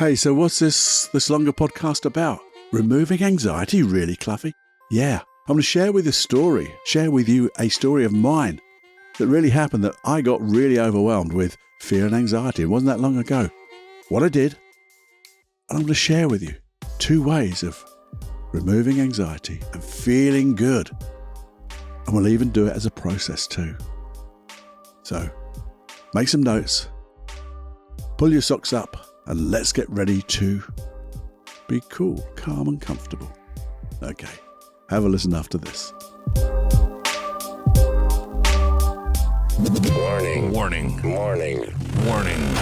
Hey, so what's this longer podcast about? Removing anxiety, really, Cluffy? Yeah, I'm going to share with you a story of mine that really happened, that I got really overwhelmed with fear and anxiety. It wasn't that long ago. What I did, and I'm going to share with you 2 ways of removing anxiety and feeling good. And we'll even do it as a process too. So, make some notes, pull your socks up, and let's get ready to be cool, calm and comfortable. Okay, have a listen after this. Warning. Warning. Warning. Warning.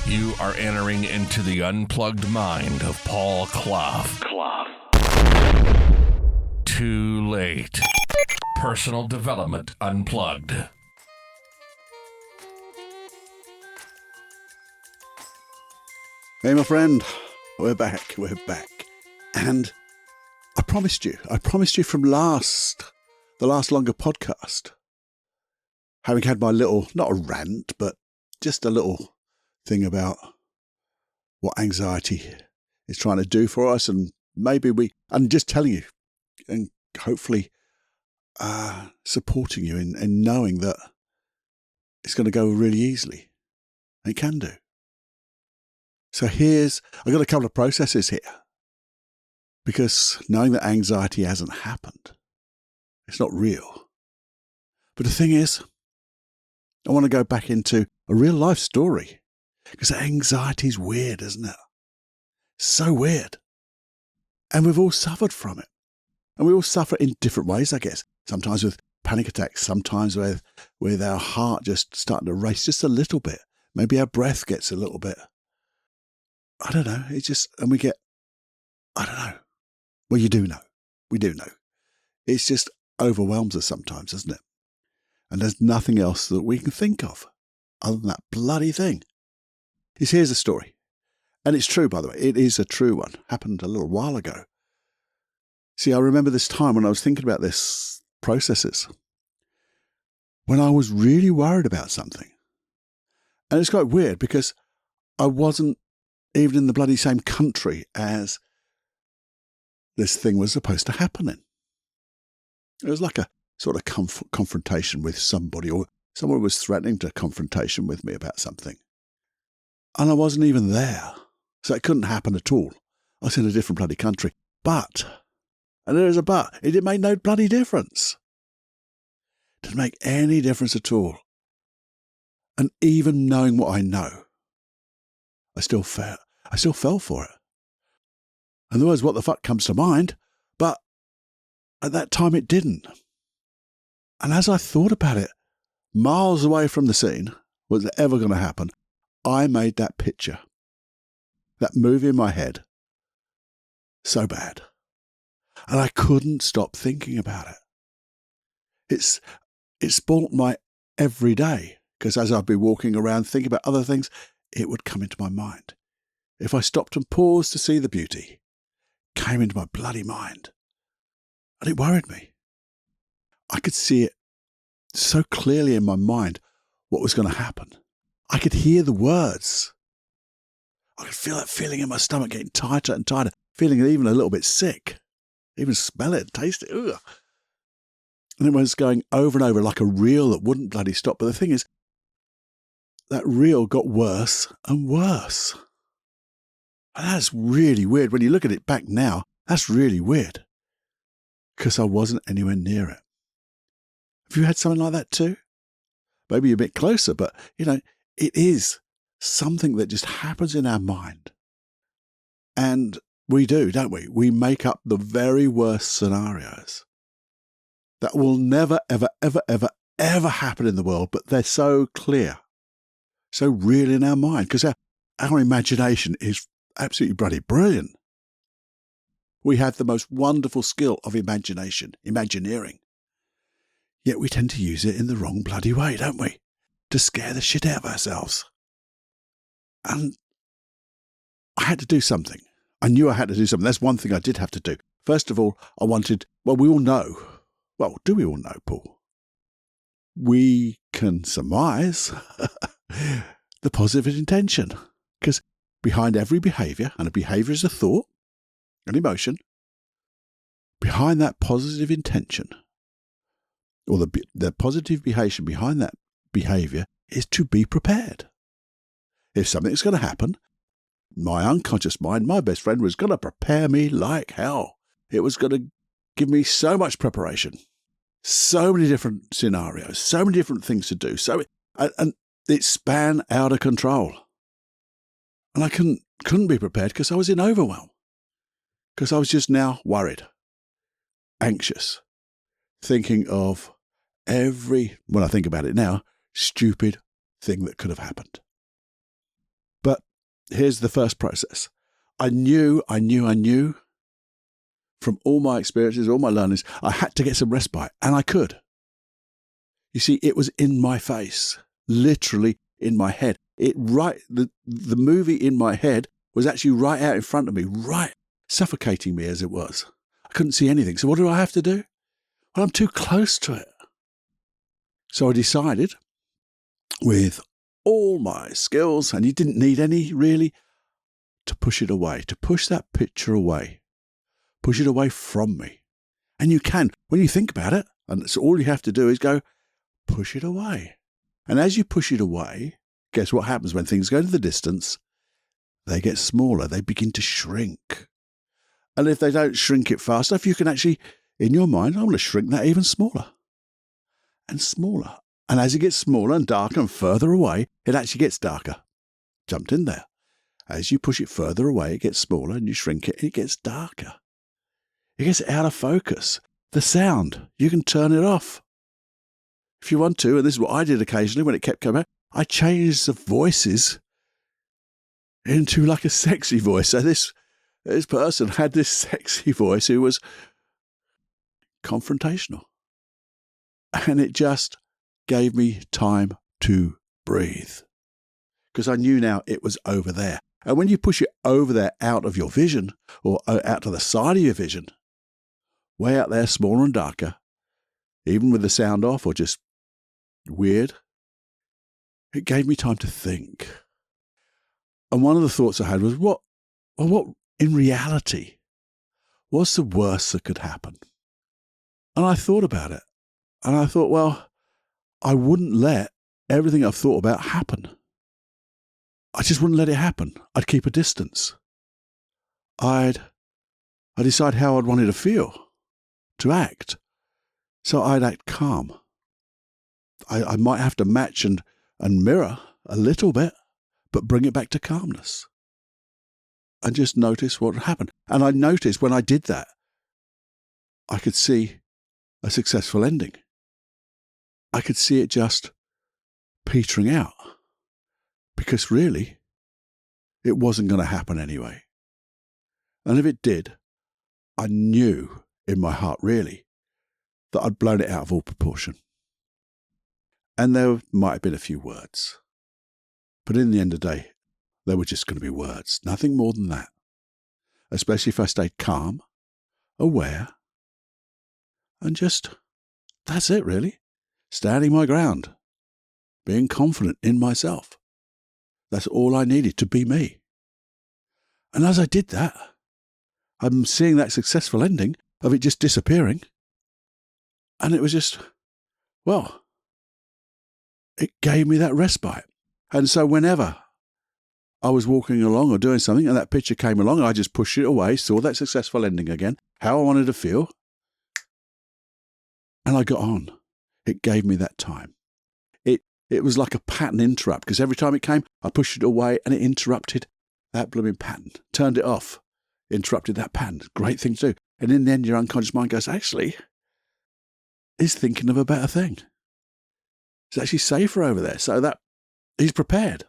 You are entering into the unplugged mind of Paul Clough. Too late. Personal Development Unplugged. Hey, my friend, we're back. And I promised you from the last longer podcast, having had my little, not a rant, but just a little thing about what anxiety is trying to do for us, and and just telling you, and hopefully supporting you in knowing that it's going to go really easily. It can do. So I've got a couple of processes here, because knowing that anxiety hasn't happened, it's not real. But the thing is, I want to go back into a real life story, because anxiety is weird, isn't it? So weird. And we've all suffered from it. And we all suffer in different ways, I guess. Sometimes with panic attacks, sometimes with our heart just starting to race just a little bit. Maybe our breath gets a little bit. I don't know. I don't know. Well, you do know. We do know. It just overwhelms us sometimes, doesn't it? And there's nothing else that we can think of other than that bloody thing. Here's a story. And it's true, by the way. It is a true one. Happened a little while ago. See, I remember this time when I was thinking about this processes, when I was really worried about something. And it's quite weird, because I wasn't even in the bloody same country as this thing was supposed to happen in. It was like a sort of confrontation with somebody, or someone was threatening to confrontation with me about something. And I wasn't even there. So it couldn't happen at all. I was in a different bloody country. But, and there is a but, it made no bloody difference. It didn't make any difference at all. And even knowing what I know, I still fell for it. And the words, what the fuck, comes to mind, but at that time it didn't. And as I thought about it, miles away from the scene, was it ever going to happen, I made that picture, that movie in my head, so bad. And I couldn't stop thinking about it. It spoilt my every day, because as I'd be walking around thinking about other things, it would come into my mind. If I stopped and paused to see the beauty, it came into my bloody mind. And it worried me. I could see it so clearly in my mind what was going to happen. I could hear the words. I could feel that feeling in my stomach getting tighter and tighter, feeling even a little bit sick. Even smell it, taste it. Ugh. And it was going over and over like a reel that wouldn't bloody stop. But the thing is, that reel got worse and worse. And that's really weird. When you look at it back now, that's really weird. Because I wasn't anywhere near it. Have you had something like that too? Maybe you're a bit closer, but, it is something that just happens in our mind. And we do, don't we? We make up the very worst scenarios that will never, ever, ever, ever, ever happen in the world, but they're so clear, so real in our mind, because our imagination is absolutely bloody brilliant. We have the most wonderful skill of imagineering. Yet we tend to use it in the wrong bloody way, don't we? To scare the shit out of ourselves. And I had to do something. I knew I had to do something. That's one thing I did have to do. First of all, we all know. Well, do we all know, Paul? We can surmise the positive intention. Because behind every behavior, and a behavior is a thought, an emotion, behind that positive intention, or the positive behavior behind that behavior, is to be prepared. If something's going to happen, my unconscious mind, my best friend, was going to prepare me like hell. It was going to give me so much preparation, so many different scenarios, so many different things to do. And it span out of control. And I couldn't be prepared because I was in overwhelm. Because I was just now worried, anxious, thinking of when I think about it now, stupid thing that could have happened. But here's the first process. I knew from all my experiences, all my learnings, I had to get some respite, and I could. You see, it was in my face, literally in my head. The movie in my head was actually right out in front of me, right suffocating me as it was. I couldn't see anything. So what do I have to do? Well, I'm too close to it. So I decided, with all my skills, and you didn't need any really, to push it away, to push that picture away, push it away from me. And you can, when you think about it, and so all you have to do is go, push it away. And as you push it away, guess what happens when things go to the distance? They get smaller, they begin to shrink. And if they don't shrink it fast enough, you can actually, in your mind, I'm going to shrink that even smaller and smaller. And as it gets smaller and darker and further away, it actually gets darker. Jumped in there. As you push it further away, it gets smaller, and you shrink it, and it gets darker. It gets out of focus. The sound, you can turn it off. If you want to, and this is what I did occasionally when it kept coming out, I changed the voices into like a sexy voice. So this person had this sexy voice who was confrontational. And it just gave me time to breathe. Because I knew now it was over there. And when you push it over there out of your vision, or out to the side of your vision, way out there, smaller and darker, even with the sound off or just weird, it gave me time to think. And one of the thoughts I had was, what in reality, what's the worst that could happen? And I thought about it. And I thought, well, I wouldn't let everything I've thought about happen. I just wouldn't let it happen. I'd keep a distance. I'd decide how I'd want it to feel, to act. So I'd act calm. I might have to match and mirror a little bit, but bring it back to calmness. And just notice what would happen. And I noticed when I did that, I could see a successful ending. I could see it just petering out. Because really, it wasn't going to happen anyway. And if it did, I knew in my heart, really, that I'd blown it out of all proportion. And there might have been a few words. But in the end of the day, they were just going to be words, nothing more than that. Especially if I stayed calm, aware, and just, that's it really. Standing my ground, being confident in myself. That's all I needed to be me. And as I did that, I'm seeing that successful ending of it just disappearing. And it was just, well, it gave me that respite. And so whenever I was walking along or doing something and that picture came along, I just pushed it away, saw that successful ending again, how I wanted to feel, and I got on. It gave me that time. It was like a pattern interrupt, because every time it came, I pushed it away and it interrupted that blooming pattern, turned it off, interrupted that pattern. Great thing to do. And in the end, your unconscious mind goes, actually, he's thinking of a better thing. It's actually safer over there, so that he's prepared.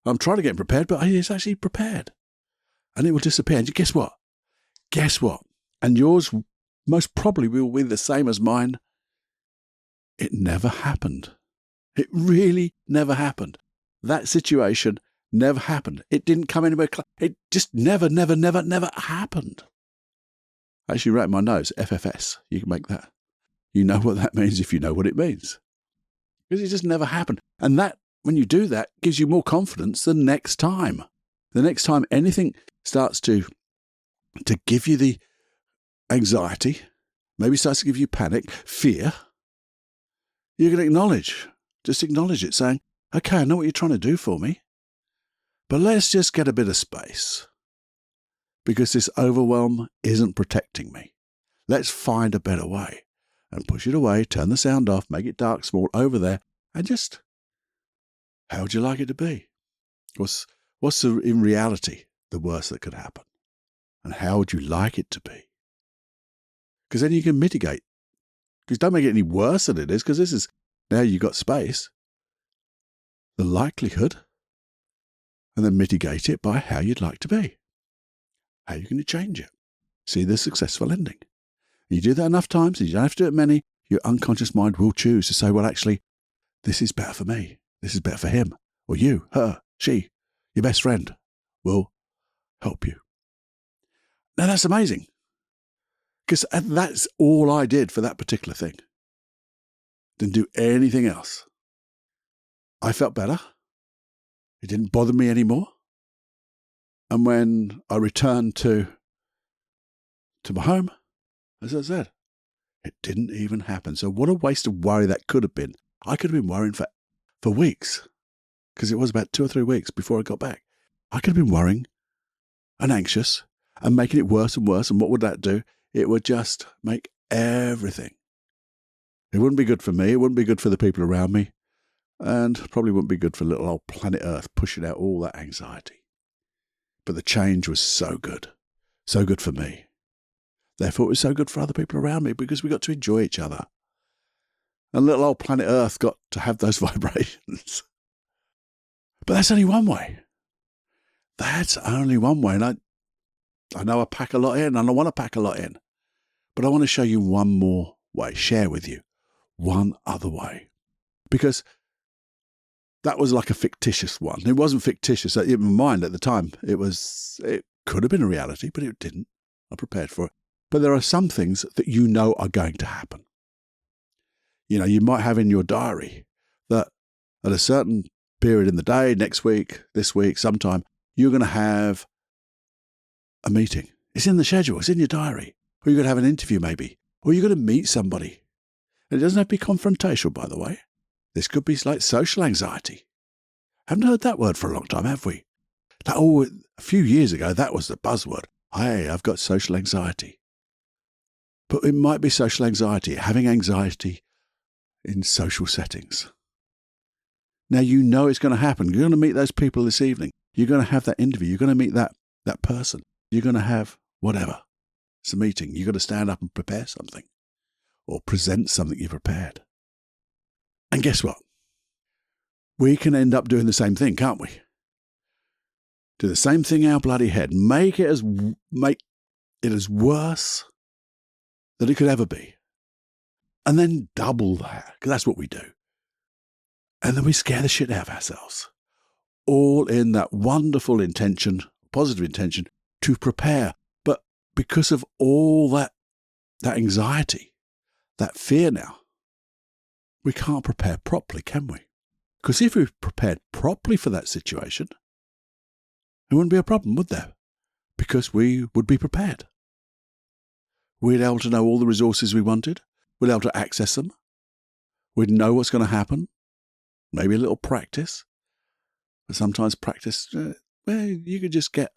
I'm trying to get him prepared, but he's actually prepared. And it will disappear. And guess what? Guess what? And yours most probably will be the same as mine. It never happened. It really never happened. That situation never happened. It didn't come anywhere close. It just never happened. I actually wrote in my notes, FFS. You can make that. You know what that means if you know what it means. Because it just never happened. And that when you do that, it gives you more confidence the next time. The next time anything starts to give you the anxiety, maybe starts to give you panic, fear, you can just acknowledge it, saying, okay, I know what you're trying to do for me, but let's just get a bit of space because this overwhelm isn't protecting me. Let's find a better way and push it away, turn the sound off, make it dark, small over there, and just, how would you like it to be? What's in reality the worst that could happen? And how would you like it to be? Because then you can mitigate. Because don't make it any worse than it is, because this is, now you've got space, the likelihood, and then mitigate it by how you'd like to be. How you're going to change it. See the successful ending. You do that enough times, and you don't have to do it many, your unconscious mind will choose to say, well, actually, this is better for me. This is better for him, or you, her, she, your best friend will help you. Now, that's amazing. Because that's all I did for that particular thing. Didn't do anything else. I felt better. It didn't bother me anymore. And when I returned to my home, as I said, it didn't even happen. So what a waste of worry that could have been. I could have been worrying for weeks, because it was about 2 or 3 weeks before I got back. I could have been worrying and anxious and making it worse and worse. And what would that do? It would just make everything. It wouldn't be good for me. It wouldn't be good for the people around me. And probably wouldn't be good for little old planet Earth, pushing out all that anxiety. But the change was so good for me. Therefore, it was so good for other people around me, because we got to enjoy each other. And little old planet Earth got to have those vibrations. But that's only one way. That's only one way. And I know I pack a lot in, and I want to pack a lot in. But I want to show you one more way, share with you one other way. Because that was like a fictitious one. It wasn't fictitious in my mind at the time. It could have been a reality, but it didn't. I prepared for it. But there are some things that you know are going to happen. You know, you might have in your diary that at a certain period in the day, next week, this week, sometime, you're going to have a meeting. It's in the schedule. It's in your diary. Or you're going to have an interview maybe. Or you're going to meet somebody. And it doesn't have to be confrontational, by the way. This could be like social anxiety. Haven't heard that word for a long time, have we? A few years ago, that was the buzzword. Hey, I've got social anxiety. But it might be social anxiety, having anxiety in social settings. Now, you know it's going to happen. You're going to meet those people this evening. You're going to have that interview. You're going to meet that person. You're going to have whatever. It's a meeting. You've got to stand up and prepare something or present something you prepared. And guess what? We can end up doing the same thing, can't we? Do the same thing in our bloody head. Make it as worse than it could ever be. And then double that, because that's what we do. And then we scare the shit out of ourselves. All in that wonderful intention, positive intention, to prepare. But because of all that anxiety, that fear now, we can't prepare properly, can we? Because if we prepared properly for that situation, there wouldn't be a problem, would there? Because we would be prepared. We'd be able to know all the resources we wanted. We'd be able to access them. We'd know what's going to happen. Maybe a little practice. But sometimes practice, you could just get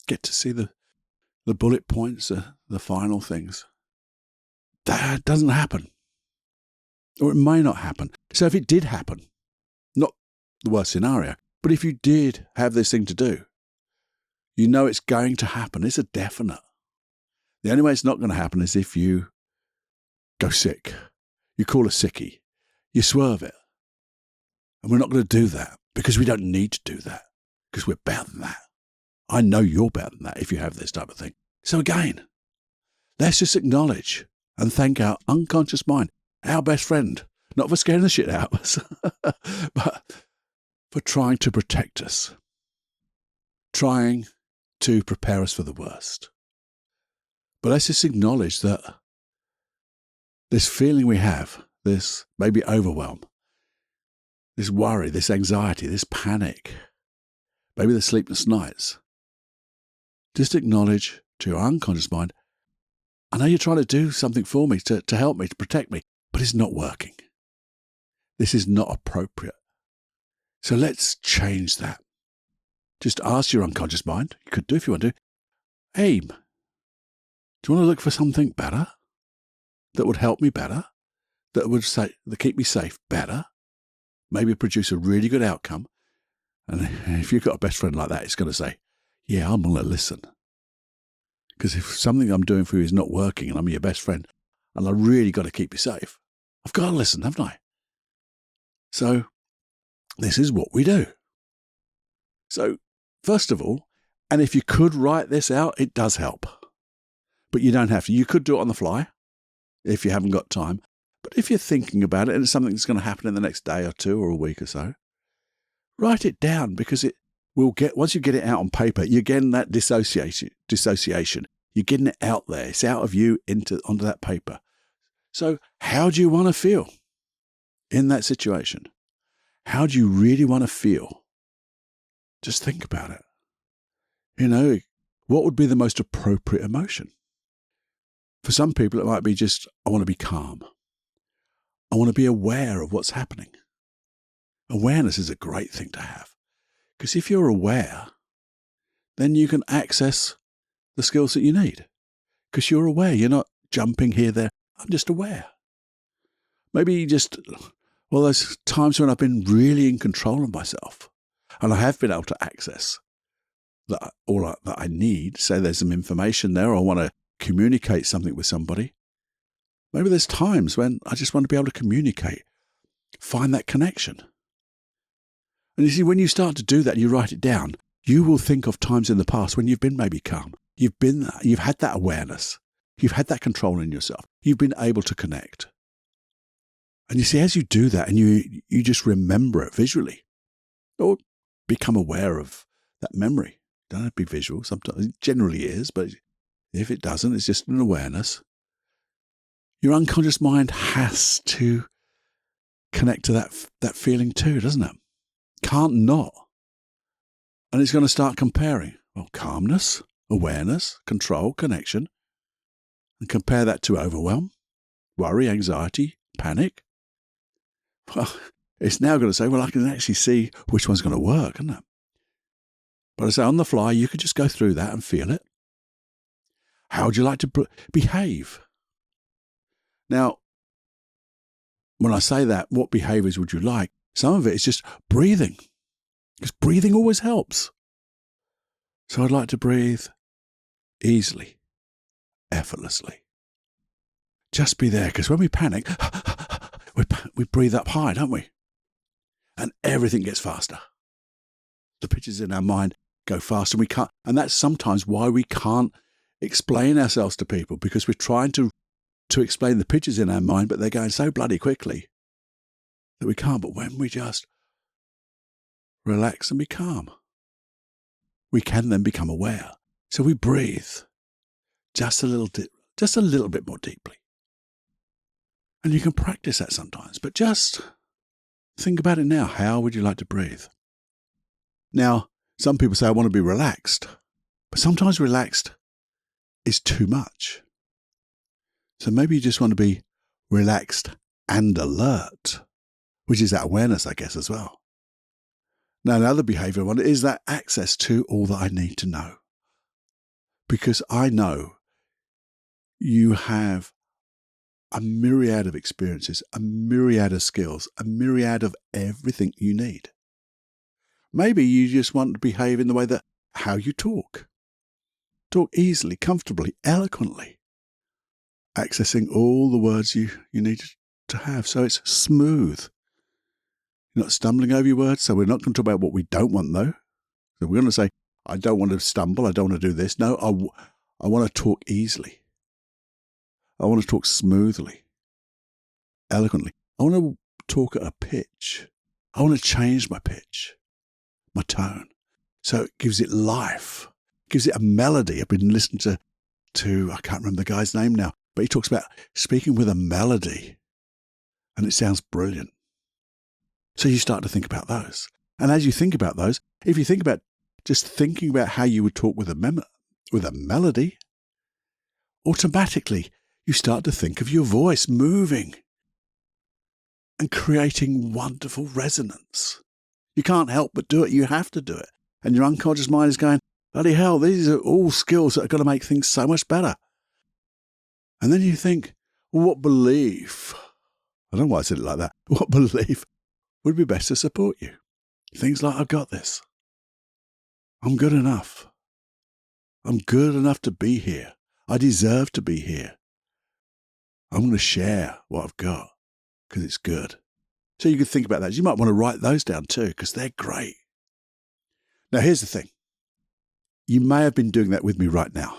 to see the bullet points, the final things. That doesn't happen. Or it may not happen. So if it did happen, not the worst scenario, but if you did have this thing to do, you know it's going to happen. It's a definite. The only way it's not going to happen is if you go sick. You call a sickie. You swerve it. And we're not going to do that because we don't need to do that because we're better than that. I know you're better than that if you have this type of thing. So again, let's just acknowledge and thank our unconscious mind, our best friend, not for scaring the shit out of us, but for trying to protect us, trying to prepare us for the worst. But let's just acknowledge that this feeling we have, this maybe overwhelm, this worry, this anxiety, this panic, maybe the sleepless nights. Just acknowledge to your unconscious mind, I know you're trying to do something for me, to help me, to protect me, but it's not working. This is not appropriate. So let's change that. Just ask your unconscious mind, you could do if you want to, aim. Do you want to look for something better? That would help me better? That would keep me safe better? Maybe produce a really good outcome? And if you've got a best friend like that, it's going to say, yeah, I'm going to listen. Because if something I'm doing for you is not working and I'm your best friend and I really got to keep you safe, I've got to listen, haven't I? So this is what we do. So first of all, and if you could write this out, it does help. But you don't have to. You could do it on the fly if you haven't got time. But if you're thinking about it and it's something that's going to happen in the next day or two or a week or so, write it down, because it will get, once you get it out on paper, you're getting that dissociation. You're getting it out there. It's out of you onto that paper. So how do you want to feel in that situation? How do you really want to feel? Just think about it. You know, what would be the most appropriate emotion? For some people, it might be just, I want to be calm. I want to be aware of what's happening. Awareness is a great thing to have, because if you're aware, then you can access the skills that you need, because you're aware. You're not jumping here, there. I'm just aware. Maybe there's times when I've been really in control of myself and I have been able to access all that I need. Say there's some information there, or I want to communicate something with somebody. Maybe there's times when I just want to be able to communicate, find that connection. And you see, when you start to do that and you write it down, you will think of times in the past when you've been maybe calm. You've had that awareness. You've had that control in yourself. You've been able to connect. And you see, as you do that and you just remember it visually, or become aware of that memory. Don't have to be visual. Sometimes it generally is, but if it doesn't, it's just an awareness. Your unconscious mind has to connect to that feeling too, doesn't it? Can't not. And it's going to start comparing. Well, calmness, awareness, control, connection. And compare that to overwhelm, worry, anxiety, panic. Well, it's now going to say, well, I can actually see which one's going to work, isn't it? But I say on the fly, you could just go through that and feel it. How would you like to behave? Now, when I say that, what behaviors would you like? Some of it is just breathing, because breathing always helps. So I'd like to breathe easily, effortlessly. Just be there, because when we panic, we breathe up high, don't we? And everything gets faster. The pictures in our mind go faster. And that's sometimes why we can't explain ourselves to people, because we're trying to explain the pictures in our mind, but they're going so bloody quickly that we can't. But when we just relax and be calm, we can then become aware. So we breathe just a little bit more deeply. And you can practice that sometimes, but just think about it now. How would you like to breathe? Now, some people say, I want to be relaxed, but sometimes relaxed is too much. So maybe you just want to be relaxed and alert, which is that awareness, I guess, as well. Now, another behavior one is that access to all that I need to know. Because I know you have a myriad of experiences, a myriad of skills, a myriad of everything you need. Maybe you just want to behave in the way that how you talk. Talk easily, comfortably, eloquently, accessing all the words you need to have. So it's smooth. You're not stumbling over your words. So we're not going to talk about what we don't want, though. So we're going to say, I don't want to stumble. I don't want to do this. No, I want to talk easily. I want to talk smoothly, eloquently. I want to talk at a pitch. I want to change my pitch, my tone. So it gives it life, gives it a melody. I've been listening to I can't remember the guy's name now, but he talks about speaking with a melody, and it sounds brilliant. So you start to think about those. And as you think about those, if you think about just thinking about how you would talk with a melody, automatically you start to think of your voice moving and creating wonderful resonance. You can't help but do it. You have to do it. And your unconscious mind is going, bloody hell, these are all skills that are going to make things so much better. And then you think, well, what belief, I don't know why I said it like that, what belief would be best to support you? Things like, I've got this. I'm good enough. I'm good enough to be here. I deserve to be here. I'm going to share what I've got because it's good. So you could think about that. You might want to write those down too because they're great. Now, here's the thing. You may have been doing that with me right now.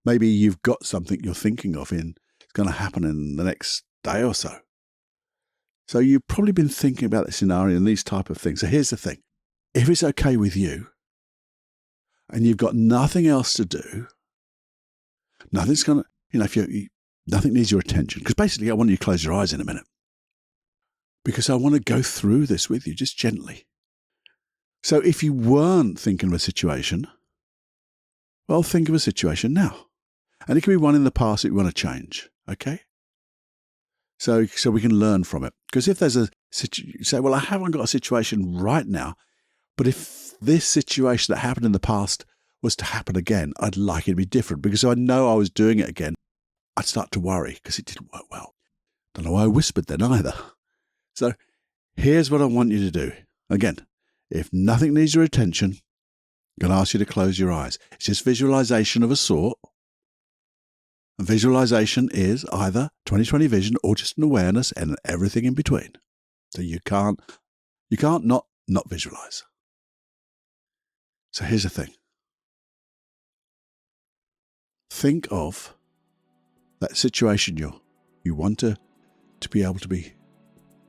Maybe you've got something you're thinking of it's going to happen in the next day or so. So you've probably been thinking about the scenario and these type of things. So here's the thing. If it's okay with you and you've got nothing else to do, nothing's going to, if nothing needs your attention. Because basically I want you to close your eyes in a minute. Because I want to go through this with you just gently. So if you weren't thinking of a situation, well, think of a situation now. And it can be one in the past that you want to change, okay? So we can learn from it. Because if there's you say, well, I haven't got a situation right now, but if this situation that happened in the past was to happen again, I'd like it to be different. Because I know I was doing it again, I'd start to worry because it didn't work well. Don't know why I whispered then either. So here's what I want you to do. Again, if nothing needs your attention, I'm going to ask you to close your eyes. It's just visualization of a sort. And visualization is either 20/20 vision or just an awareness and everything in between. So you can't not visualize. So here's the thing. Think of that situation you want to be able to be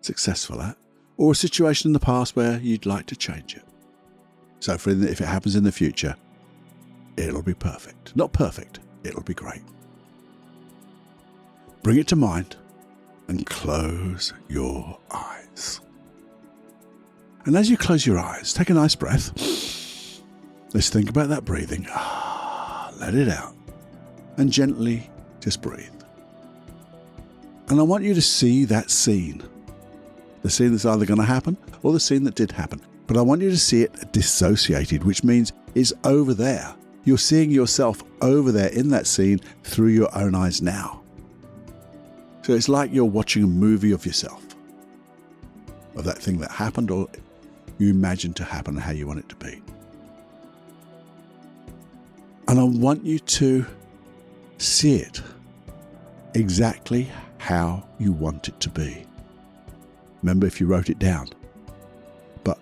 successful at, or a situation in the past where you'd like to change it. So if it happens in the future, it'll be perfect. Not perfect, it'll be great. Bring it to mind and close your eyes. And as you close your eyes, take a nice breath. Let's think about that breathing. Let it out. And gently just breathe. And I want you to see that scene. The scene that's either going to happen or the scene that did happen. But I want you to see it dissociated, which means it's over there. You're seeing yourself over there in that scene through your own eyes now. So it's like you're watching a movie of yourself, of that thing that happened or you imagined to happen and how you want it to be. And I want you to see it exactly how you want it to be. Remember if you wrote it down. But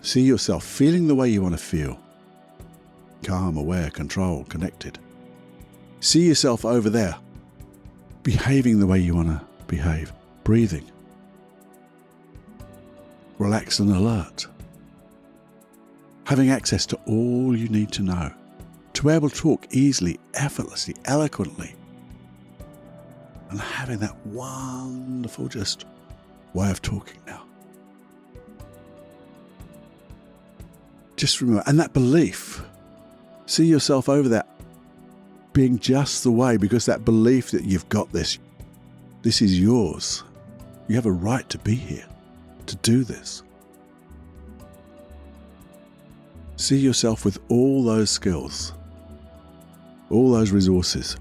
see yourself feeling the way you want to feel. Calm, aware, controlled, connected. See yourself over there, behaving the way you want to behave, breathing, relaxed and alert, having access to all you need to know, to be able to talk easily, effortlessly, eloquently, and having that wonderful just way of talking now. Just remember, and that belief, see yourself over there being just the way, because that belief that you've got this is yours. You have a right to be here, to do this. See yourself with all those skills, all those resources,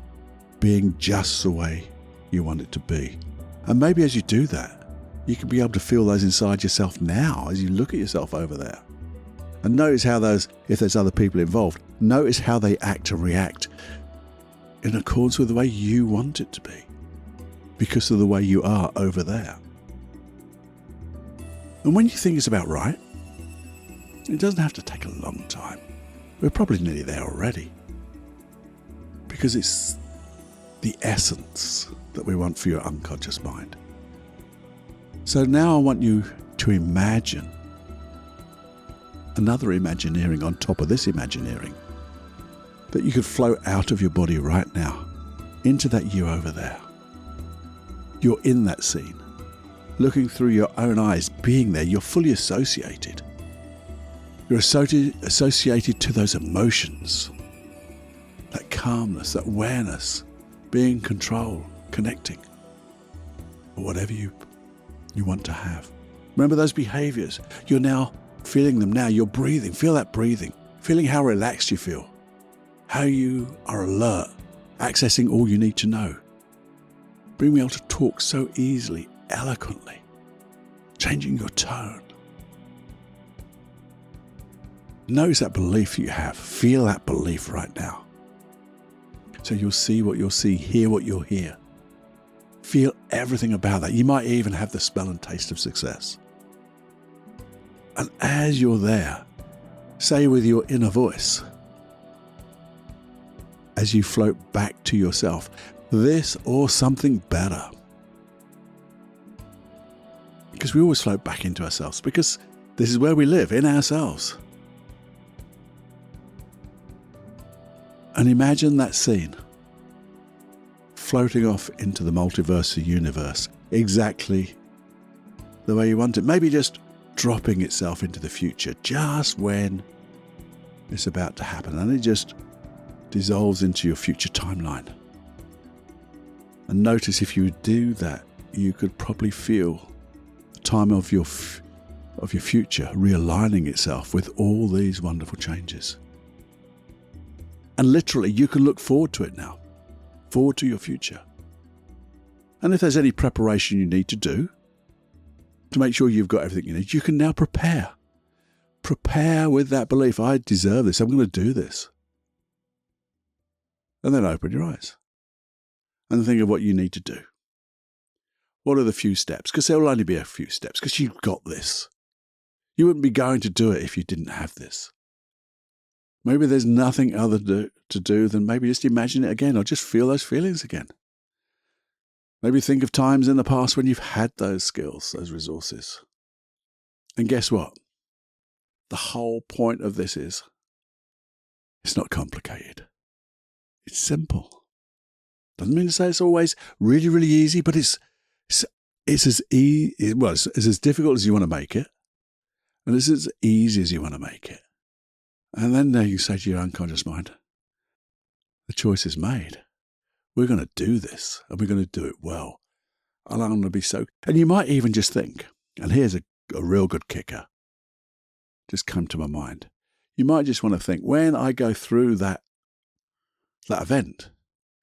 being just the way you want it to be. And maybe as you do that, you can be able to feel those inside yourself now as you look at yourself over there. And notice how if there's other people involved, notice how they act and react in accordance with the way you want it to be, because of the way you are over there. And when you think it's about right, it doesn't have to take a long time. We're probably nearly there already, because it's the essence that we want for your unconscious mind. So now I want you to imagine another Imagineering on top of this Imagineering, that you could float out of your body right now into that you over there. You're in that scene. looking through your own eyes, being there, you're fully associated. You're associated to those emotions, that calmness, that awareness, being in control, connecting, or whatever you want to have. Remember those behaviors. You're now feeling them now. You're breathing. Feel that breathing. Feeling how relaxed you feel. How you are alert, accessing all you need to know. Being able to talk so easily, eloquently. Changing your tone. Notice that belief you have. Feel that belief right now. So you'll see what you'll see, hear what you'll hear. Feel everything about that. You might even have the smell and taste of success. And as you're there, say with your inner voice, as you float back to yourself, this or something better. Because we always float back into ourselves, because this is where we live, in ourselves. And imagine that scene, floating off into the multiverse universe, exactly the way you want it. Maybe just dropping itself into the future, just when it's about to happen. And it just dissolves into your future timeline. And notice if you do that, you could probably feel the time of your future realigning itself with all these wonderful changes. And literally, you can look forward to it now. Forward to your future. And if there's any preparation you need to do to make sure you've got everything you need, you can now prepare. Prepare with that belief. I deserve this. I'm going to do this. And then open your eyes. And think of what you need to do. What are the few steps? Because there will only be a few steps, because you've got this. You wouldn't be going to do it if you didn't have this. Maybe there's nothing other to do than maybe just imagine it again, or just feel those feelings again. Maybe think of times in the past when you've had those skills, those resources. And guess what? The whole point of this is, it's not complicated. It's simple. Doesn't mean to say it's always really, really easy, but it's as it's as difficult as you want to make it, and it's as easy as you want to make it. And then you say to your unconscious mind, the choice is made. We're going to do this, and we're going to do it well. And I'm going to be so... And you might even just think, and here's a real good kicker, just come to my mind. You might just want to think, when I go through that event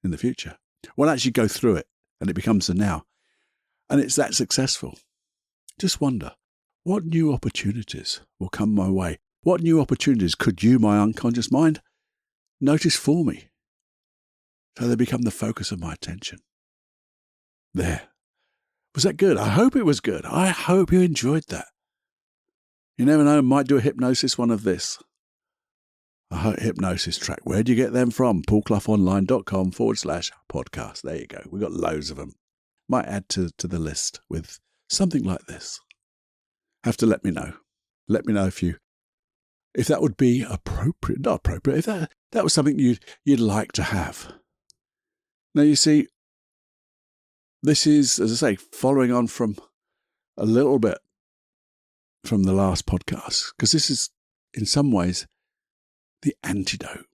in the future, when I actually go through it, and it becomes the now, and it's that successful, just wonder, what new opportunities will come my way? What new opportunities could you, my unconscious mind, notice for me? So they become the focus of my attention. There. Was that good? I hope it was good. I hope you enjoyed that. You never know, I might do a hypnosis one of this. A hypnosis track. Where do you get them from? paulcloughonline.com/podcast. There you go. We've got loads of them. Might add to the list with something like this. Have to let me know. Let me know if that would be appropriate. Not appropriate. If that was something you'd like to have. Now, you see, this is, as I say, following on from a little bit from the last podcast, because this is, in some ways, the antidote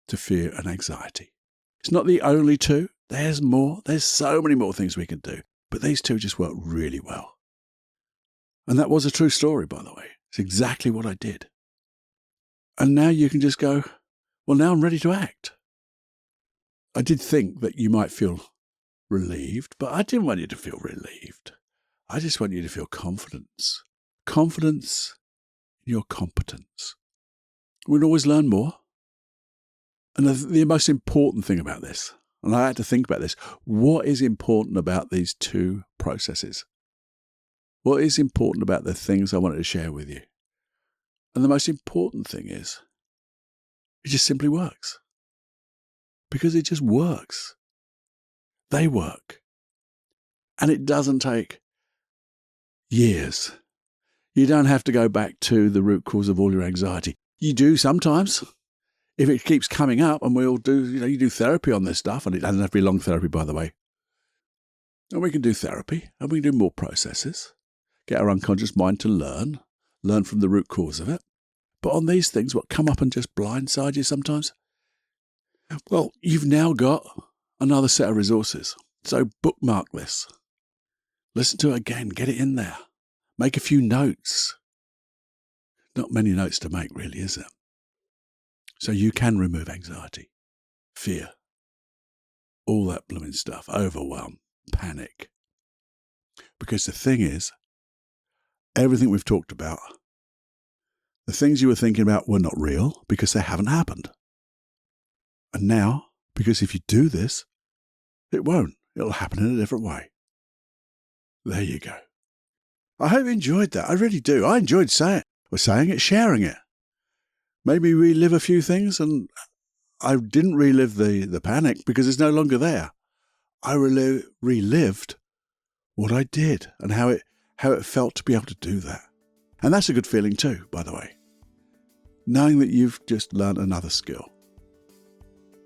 to fear and anxiety. It's not the only two. There's more. There's so many more things we can do. But these two just work really well. And that was a true story, by the way. It's exactly what I did. And now you can just go, well, now I'm ready to act. I did think that you might feel relieved, but I didn't want you to feel relieved. I just want you to feel confidence. Confidence in your competence. We can always learn more. And the most important thing about this, and I had to think about this, what is important about these two processes? What is important about the things I wanted to share with you? And the most important thing is, it just simply works. Because it just works. They work. And it doesn't take years. You don't have to go back to the root cause of all your anxiety. You do sometimes. If it keeps coming up, and we'll do, you do therapy on this stuff, and it doesn't have to be long therapy, by the way. And we can do therapy, and we can do more processes, get our unconscious mind to learn from the root cause of it. But on these things, what come up and just blindside you sometimes? Well, you've now got another set of resources. So bookmark this. Listen to it again. Get it in there. Make a few notes. Not many notes to make, really, is it? So you can remove anxiety, fear, all that blooming stuff, overwhelm, panic. Because the thing is, everything we've talked about, the things you were thinking about were not real because they haven't happened. And now, because if you do this, it won't. It'll happen in a different way. There you go. I hope you enjoyed that. I really do. I enjoyed saying it, sharing it. Maybe relive a few things, and I didn't relive the panic because it's no longer there. I relived what I did and how it felt to be able to do that. And that's a good feeling too, by the way. Knowing that you've just learned another skill.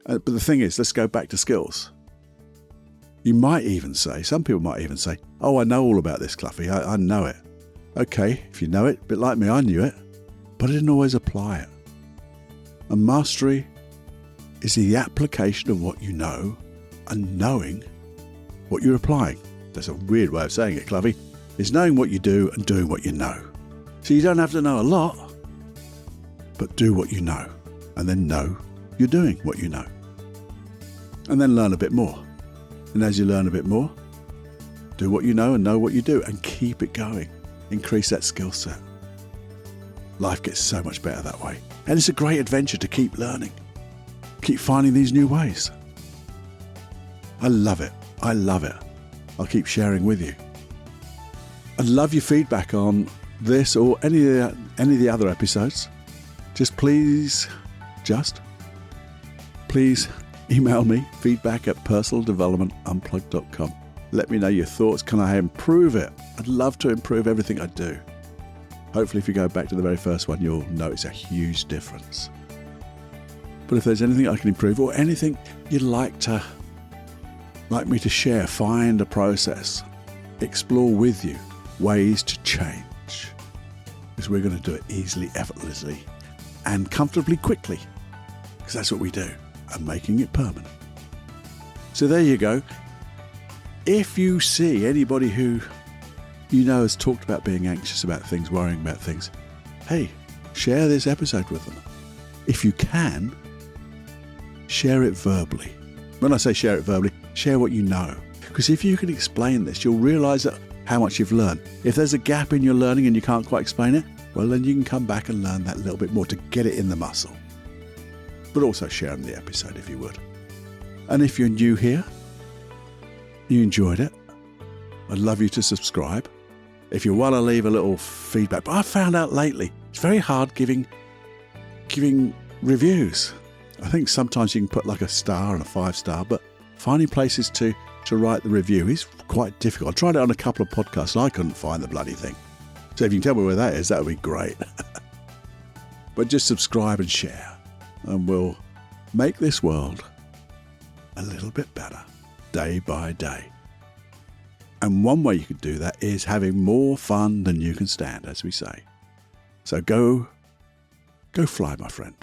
But the thing is, let's go back to skills. You might even say, some people might even say, oh, I know all about this, Cluffy. I know it. Okay, if you know it, a bit like me, I knew it, but I didn't always apply it. And mastery is the application of what you know and knowing what you're applying. That's a weird way of saying it, Cluffy. It's knowing what you do and doing what you know. So you don't have to know a lot, but do what you know, and then know you're doing what you know. And then learn a bit more. And as you learn a bit more, do what you know and know what you do, and keep it going. Increase that skill set. Life gets so much better that way. And it's a great adventure to keep learning. Keep finding these new ways. I love it. I love it. I'll keep sharing with you. I'd love your feedback on this or any of the other episodes. Please email me, feedback@personaldevelopmentunplugged.com. Let me know your thoughts. Can I improve it? I'd love to improve everything I do. Hopefully, if you go back to the very first one, you'll notice a huge difference. But if there's anything I can improve or anything you'd like me to share, find a process, explore with you ways to change. Because we're going to do it easily, effortlessly, and comfortably quickly. Because that's what we do. And making it permanent. So there you go. If you see anybody who you know has talked about being anxious about things, worrying about things, hey, share this episode with them. If you can, share it verbally. When I say share it verbally, share what you know. Because if you can explain this, you'll realise how much you've learned. If there's a gap in your learning and you can't quite explain it, well, then you can come back and learn that little bit more to get it in the muscle. But also share them the episode if you would. And if you're new here, you enjoyed it, I'd love you to subscribe. If you want to leave a little feedback, but I found out lately, it's very hard giving reviews. I think sometimes you can put like a star and a 5-star, but finding places to write the review is quite difficult. I tried it on a couple of podcasts and I couldn't find the bloody thing. So if you can tell me where that is, that would be great. But just subscribe and share, and we'll make this world a little bit better day by day. And one way you could do that is having more fun than you can stand, as we say. So go fly, my friend,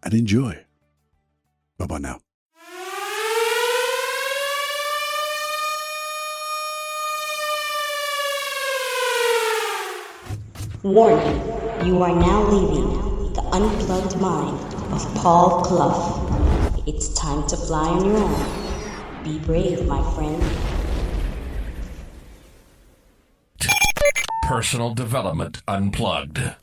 and enjoy. Bye-bye now. Warning, you are now leaving the unplugged mind of Paul Clough. It's time to fly on your own. Be brave, my friend. Personal Development Unplugged.